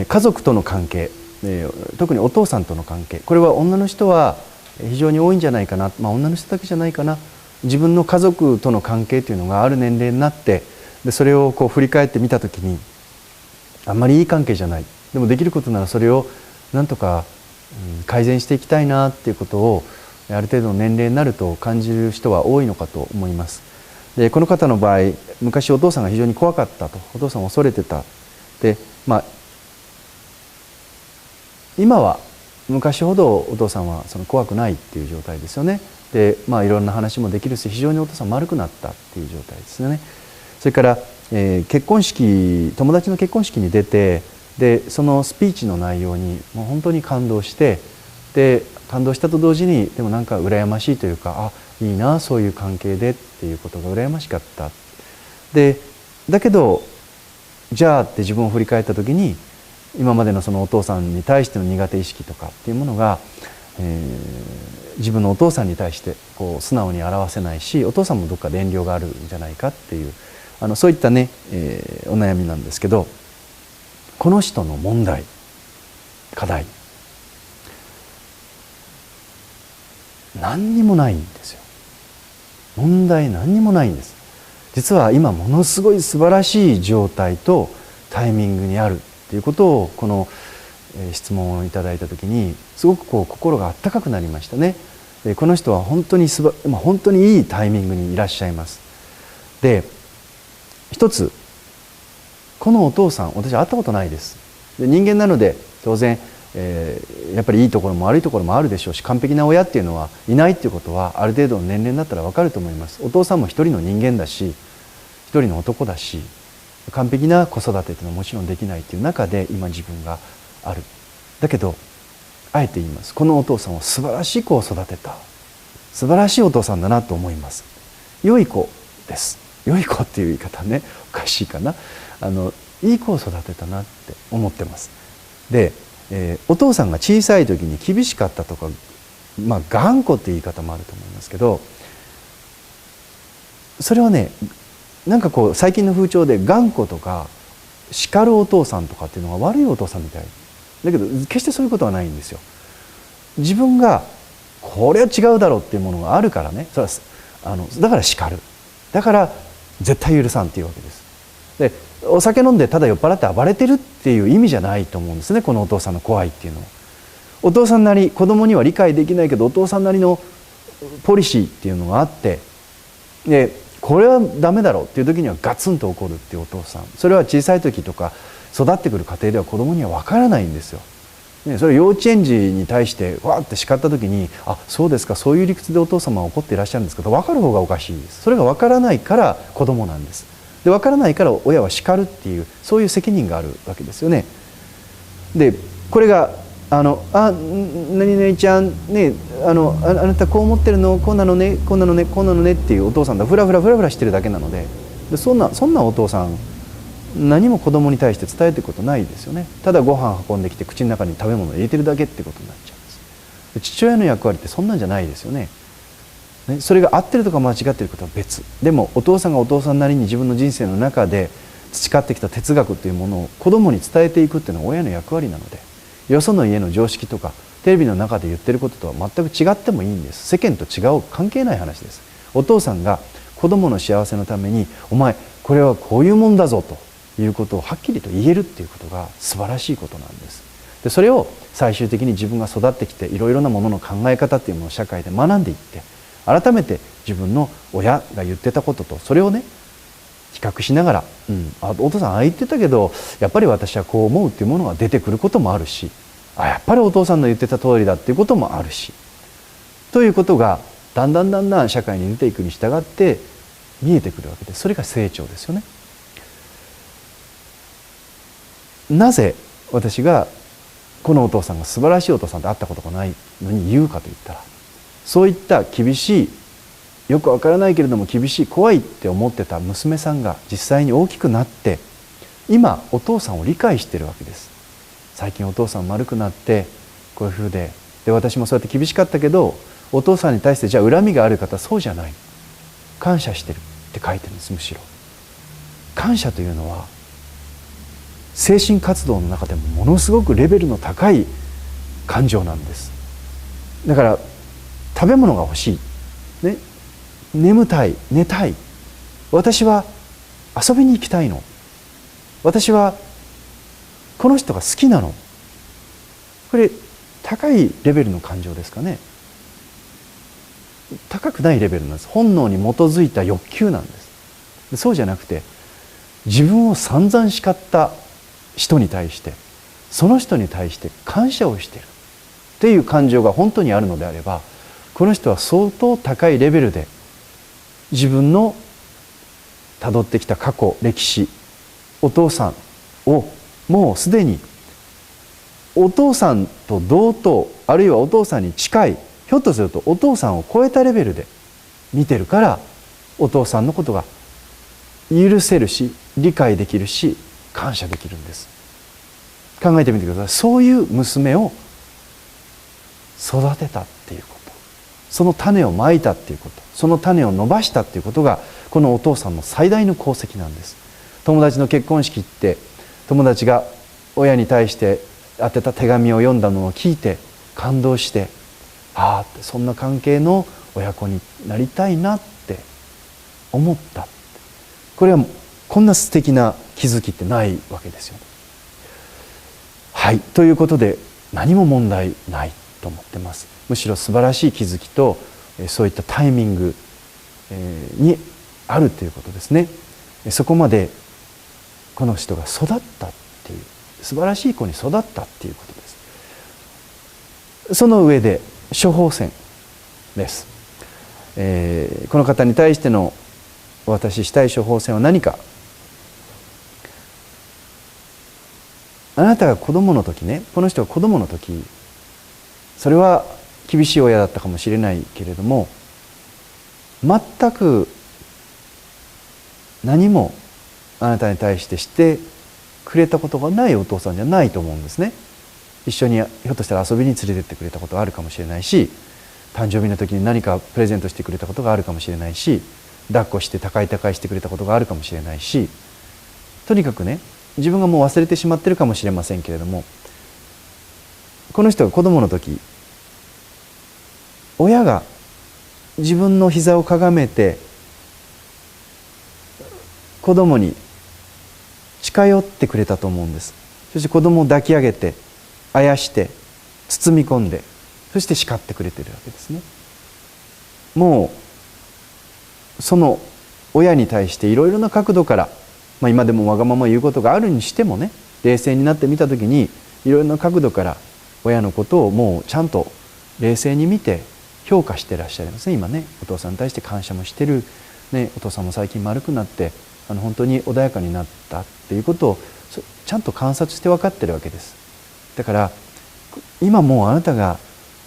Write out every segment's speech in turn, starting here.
家族との関係、特にお父さんとの関係、これは女の人は非常に多いんじゃないかな、女の人だけじゃないかな。自分の家族との関係というのがある年齢になって、でそれをこう振り返ってみたときにあんまりいい関係じゃない、でもできることならそれをなんとか改善していきたいなっていうことをある程度の年齢になると感じる人は多いのかと思います。でこの方の場合、昔お父さんが非常に怖かったと、お父さんを恐れてた。で今は昔ほどお父さんは怖くないっていう状態ですよね。でいろんな話もできるし、非常にお父さん丸くなったっていう状態ですよね。それから、結婚式、友達の結婚式に出て、でそのスピーチの内容にもう本当に感動して、で感動したと同時にでもなんか羨ましいというか、いいなそういう関係でっていうことが羨ましかった。でだけどじゃあって自分を振り返った時に、今までのそのお父さんに対しての苦手意識とかっていうものが、自分のお父さんに対してこう素直に表せないし、お父さんもどっかで遠慮があるんじゃないかっていう、そういったね、お悩みなんですけど、この人の問題、課題、何にもないんですよ。問題何にもないんです。実は今ものすごい素晴らしい状態とタイミングにあるっていうことを、この質問をいただいた時にすごくこう心が温かくなりましたね。この人は本当に本当にいいタイミングにいらっしゃいます。で一つ、このお父さん、私は会ったことないです。で人間なので当然、やっぱりいいところも悪いところもあるでしょうし、完璧な親っていうのはいないっていうことはある程度の年齢になったら分かると思います。お父さんも一人の人間だし、一人の男だし、完璧な子育てっていうのはもちろんできないっていう中で今自分がある。だけどあえて言います。このお父さんは素晴らしい子を育てた、素晴らしいお父さんだなと思います。良い子です。良い子っていう言い方ね、おかしいかな。いい子を育てたなって思ってます。で、お父さんが小さい時に厳しかったとか、頑固っていう言い方もあると思いますけど、それはね、なんかこう最近の風潮で頑固とか叱るお父さんとかっていうのが悪いお父さんみたいだけど、決してそういうことはないんですよ。自分がこれは違うだろうっていうものがあるからね、それはだから叱る、だから絶対許さんっていうわけです。でお酒飲んでただ酔っ払って暴れてるっていう意味じゃないと思うんですね、このお父さんの怖いっていうのは。お父さんなり、子供には理解できないけどお父さんなりのポリシーっていうのがあって、でこれはダメだろうっていう時にはガツンと怒るっていうお父さん、それは小さい時とか育ってくる過程では子供には分からないんですよ。それ幼稚園児に対してわーって叱った時に、そうですか、そういう理屈でお父様は怒っていらっしゃるんですけど、分かる方がおかしいです。それが分からないから子供なんです。で分からないから親は叱るっていう、そういう責任があるわけですよね。でこれが何々ちゃんね、あなたこう思ってるの、こんなのね、こんなのね、こんなのねっていうお父さんとフラフラしてるだけなので、そんなお父さん何も子供に対して伝えていくことないですよね。ただご飯運んできて口の中に食べ物を入れてるだけってことになっちゃうんです。で父親の役割ってそんなんじゃないですよね。それが合ってるとか間違ってることは別でも、お父さんがお父さんなりに自分の人生の中で培ってきた哲学というものを子供に伝えていくっていうのは親の役割なので、よその家の常識とかテレビの中で言ってることとは全く違ってもいいんです。世間と違う関係ない話です。お父さんが子供の幸せのために、お前これはこういうもんだぞということをはっきりと言えるっていうことが素晴らしいことなんです。でそれを最終的に自分が育ってきていろいろなものの考え方っていうものを社会で学んでいって、改めて自分の親が言ってたこととそれをね比較しながら、お父さんああ言ってたけどやっぱり私はこう思うっていうものが出てくることもあるし、やっぱりお父さんの言ってた通りだっていうこともあるし、ということがだんだん社会に出ていくに従って見えてくるわけです。それが成長ですよね。なぜ私がこのお父さんが素晴らしいお父さんと会ったことがないのに言うかといったら、そういった厳しい、よくわからないけれども厳しい、怖いって思ってた娘さんが実際に大きくなって今お父さんを理解しているわけです。最近お父さん丸くなってこういう風で私もそうやって厳しかったけど、お父さんに対してじゃあ恨みがある方、そうじゃない、感謝してる、って書いてるんです。むしろ感謝というのは精神活動の中でもものすごくレベルの高い感情なんです。だから食べ物が欲しい、ね、眠たい、寝たい、私は遊びに行きたいの、私はこの人が好きなの、これ高いレベルの感情ですかね。高くないレベルなんです。本能に基づいた欲求なんです。そうじゃなくて、自分を散々叱った人に対してその人に対して感謝をしているっていう感情が本当にあるのであれば、この人は相当高いレベルで自分のたどってきた過去、歴史、お父さんをもうすでにお父さんと同等、あるいはお父さんに近い、ひょっとするとお父さんを超えたレベルで見てるから、お父さんのことが許せるし理解できるし感謝できるんです。考えてみてください。そういう娘を育てたっていうこと、その種をまいたっていうこと、その種を伸ばしたっていうことがこのお父さんの最大の功績なんです。友達の結婚式って友達が親に対して宛てた手紙を読んだのを聞いて感動して、ああそんな関係の親子になりたいなって思った。これはこんな素敵な気づきってないわけですよね。はい、ということで何も問題ないと思ってます。むしろ素晴らしい気づきとそういったタイミングにあるということですね。そこまでこの人が育ったっていう、素晴らしい子に育ったっていうことです。その上で処方箋です。この方に対してのお渡ししたい処方箋は何か。あなたが子供の時ね、この人が子供の時、それは厳しい親だったかもしれないけれども、全く何もあなたに対してしてくれたことがないお父さんじゃないと思うんですね。一緒にひょっとしたら遊びに連れてってくれたことがあるかもしれないし、誕生日の時に何かプレゼントしてくれたことがあるかもしれないし、抱っこして高い高いしてくれたことがあるかもしれないし、とにかくね、自分がもう忘れてしまってるかもしれませんけれども、この人が子供の時、親が自分の膝をかがめて子供に近寄ってくれたと思うんです。そして子供を抱き上げてあやして包み込んで、そして叱ってくれてるわけですね。もうその親に対していろいろな角度から、今でもわがまま言うことがあるにしてもね、冷静になってみたときにいろいろな角度から親のことをもうちゃんと冷静に見て評価してらっしゃいますね。今ね、お父さんに対して感謝もしてる、ね、お父さんも最近丸くなって本当に穏やかになったっていうことをちゃんと観察して分かってるわけです。だから今もうあなたが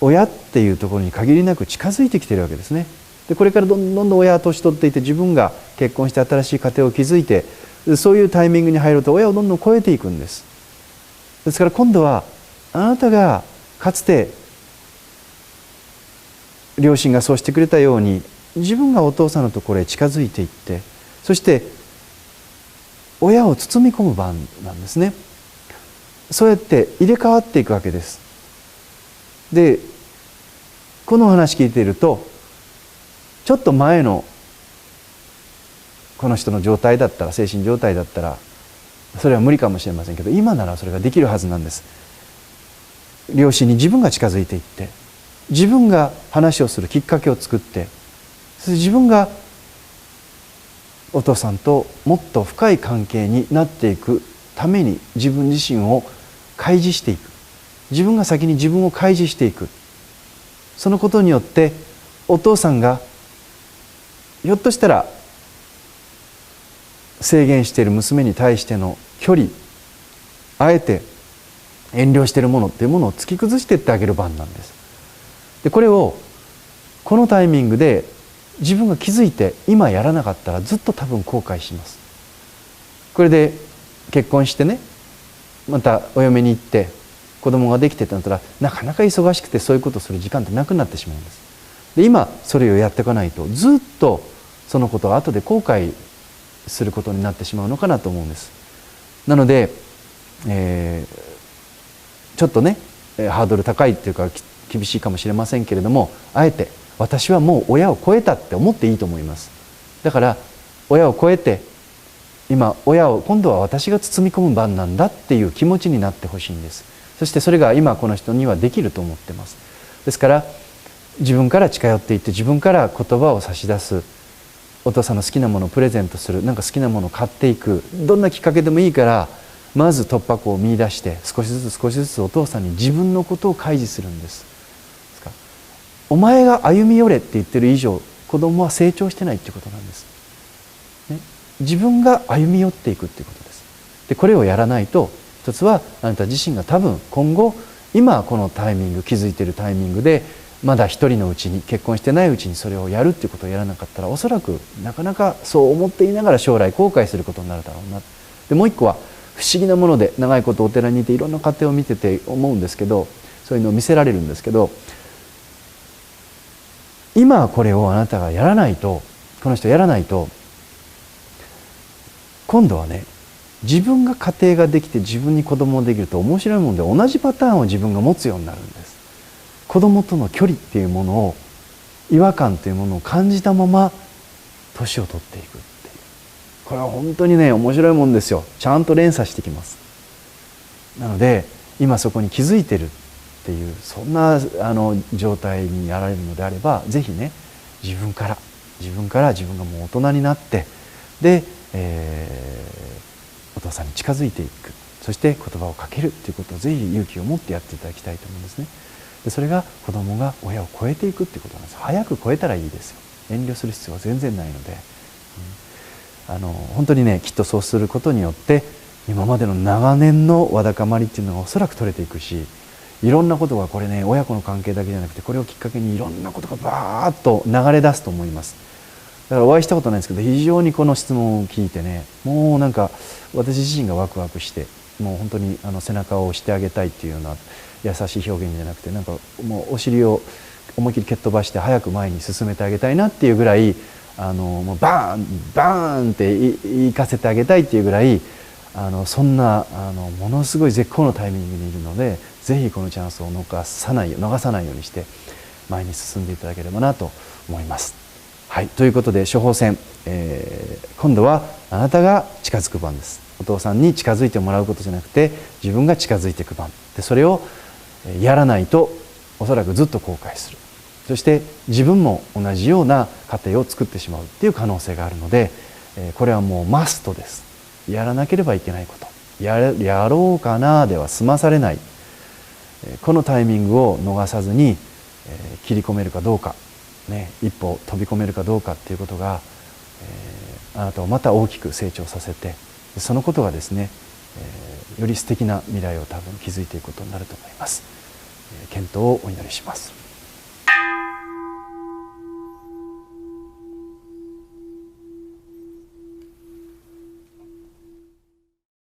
親っていうところに限りなく近づいてきてるわけですね。でこれからどんどん親は年取っていって、自分が結婚して新しい家庭を築いて、そういうタイミングに入ると親をどんどん超えていくんです。ですから今度はあなたがかつて両親がそうしてくれたように、自分がお父さんのところへ近づいていって、そして親を包み込む番なんですね。そうやって入れ替わっていくわけです。でこの話聞いていると、ちょっと前のこの人の状態だったら、精神状態だったらそれは無理かもしれませんけど、今ならそれができるはずなんです。両親に自分が近づいていって、自分が話をするきっかけを作って、そして自分がお父さんともっと深い関係になっていくために自分自身を開示していく、自分が先に自分を開示していく。そのことによってお父さんがひょっとしたら制限している娘に対しての距離、あえて遠慮しているものっていうものを突き崩していってあげる番なんです。でこれをこのタイミングで自分が気づいて今やらなかったらずっと多分後悔します。これで結婚してね、またお嫁に行って子供ができてってなったら、なかなか忙しくてそういうことをする時間ってなくなってしまうんです。で今それをやっていかないとずっとそのことを後で後悔することになってしまうのかなと思うんです。なので、ちょっとねハードル高いっていうか厳しいかもしれませんけれども、あえて私はもう親を超えたって思っていいと思います。だから親を超えて、今親を今度は私が包み込む番なんだっていう気持ちになってほしいんです。そしてそれが今この人にはできると思ってます。ですから自分から近寄っていって、自分から言葉を差し出す、お父さんの好きなものをプレゼントする、なんか好きなものを買っていく、どんなきっかけでもいいからまず突破口を見出して、少しずつお父さんに自分のことを開示するんです。お前が歩み寄れって言ってる以上、子供は成長してないっていうことなんです、ね、自分が歩み寄っていくっていうことです。でこれをやらないと、一つはあなた自身が多分今後、今このタイミング、気づいているタイミングでまだ一人のうちに、結婚してないうちにそれをやるっていうことをやらなかったら、おそらくなかなかそう思っていながら将来後悔することになるだろうな。でもう一個は不思議なもので、長いことお寺にいていろんな家庭を見てて思うんですけど、そういうのを見せられるんですけど、今これをあなたがやらないと、この人やらないと、今度はね、自分が家庭ができて自分に子供ができると面白いもんで、同じパターンを自分が持つようになるんです。子供との距離っていうものを、違和感というものを感じたまま年を取っていくっていう、これは本当にね面白いもんですよ。ちゃんと連鎖してきます。なので今そこに気づいてるっていう、そんな状態にやられるのであれば、ぜひね自分から自分がもう大人になって、で、お父さんに近づいていく、そして言葉をかけるということをぜひ勇気を持ってやっていただきたいと思うんですね。でそれが子供が親を超えていくっていうことなんです。早く超えたらいいですよ。遠慮する必要は全然ないので、本当にねきっとそうすることによって、今までの長年のわだかまりっていうのがおそらく取れていくし、いろんなことが、これね親子の関係だけじゃなくて、これをきっかけにいろんなことがバーッと流れ出すと思います。だからお会いしたことないんですけど、非常にこの質問を聞いてね、もうなんか私自身がワクワクして、もう本当に背中を押してあげたいっていうような優しい表現じゃなくて、なんかもうお尻を思いっきり蹴っ飛ばして早く前に進めてあげたいなっていうぐらい、もうバーンバーンって言いかせてあげたいっていうぐらい、そんなものすごい絶好のタイミングにいるので、ぜひこのチャンスを逃さないようにして前に進んでいただければなと思います。はい、ということで処方箋、今度はあなたが近づく番です。お父さんに近づいてもらうことじゃなくて、自分が近づいていく番で、それをやらないとおそらくずっと後悔する。そして自分も同じような家庭を作ってしまうっていう可能性があるので、これはもうマストです。やらなければいけないこと、やろうかなでは済まされない、このタイミングを逃さずに、切り込めるかどうか、ね、一歩飛び込めるかどうかっていうことが、あなたをまた大きく成長させて、そのことがですね、より素敵な未来を多分築いていくことになると思います。健闘をお祈りします。